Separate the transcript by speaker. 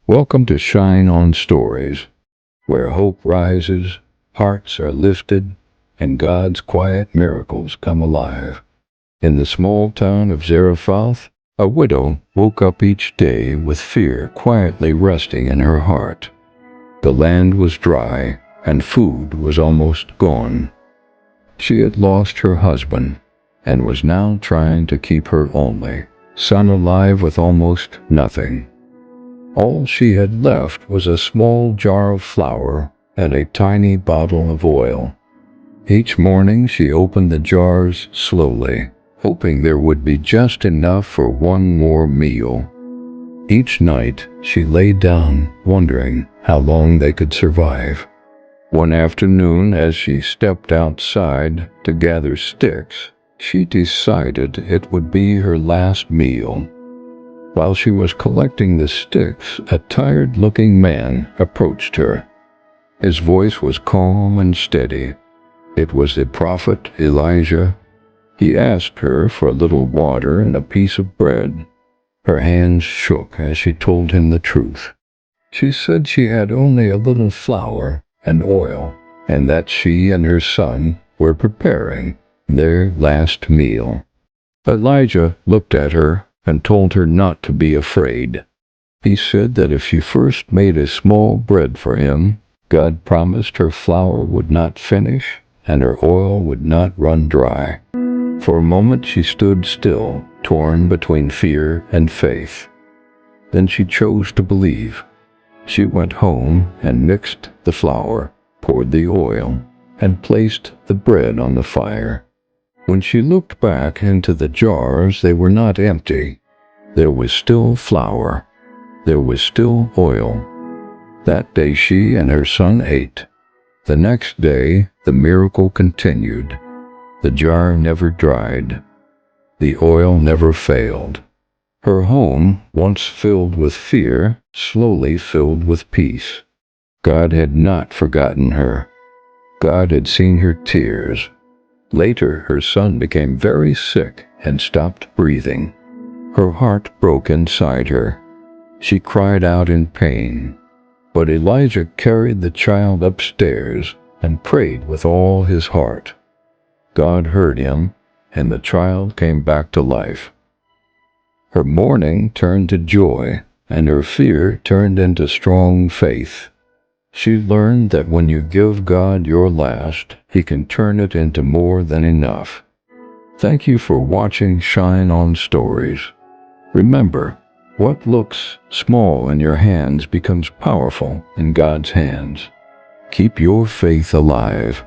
Speaker 1: Welcome to Shine On Stories, where hope rises, hearts are lifted, and God's quiet miracles come alive. In the small town of Zarephath, a widow woke up each day with fear quietly resting in her heart. The land was dry, and food was almost gone. She had lost her husband, and was now trying to keep her only son alive with almost nothing. All she had left was a small jar of flour and a tiny bottle of oil. Each morning she opened the jars slowly, hoping there would be just enough for one more meal. Each night she lay down, wondering how long they could survive. One afternoon, as she stepped outside to gather sticks, she decided it would be her last meal. While she was collecting the sticks, a tired-looking man approached her. His voice was calm and steady. It was the prophet Elijah. He asked her for a little water and a piece of bread. Her hands shook as she told him the truth. She said she had only a little flour and oil, and that she and her son were preparing their last meal. Elijah looked at her and told her not to be afraid. He said that if she first made a small bread for him, God promised her flour would not finish and her oil would not run dry. For a moment she stood still, torn between fear and faith. Then she chose to believe. She went home and mixed the flour, poured the oil, and placed the bread on the fire. When she looked back into the jars, they were not empty. There was still flour. There was still oil. That day she and her son ate. The next day the miracle continued. The jar never dried. The oil never failed. Her home, once filled with fear, slowly filled with peace. God had not forgotten her. God had seen her tears. Later, her son became very sick and stopped breathing. Her heart broke inside her. She cried out in pain. But Elijah carried the child upstairs and prayed with all his heart. God heard him, and the child came back to life. Her mourning turned to joy, and her fear turned into strong faith. She learned that when you give God your last, He can turn it into more than enough. Thank you for watching Shine On Stories. Remember, what looks small in your hands becomes powerful in God's hands. Keep your faith alive.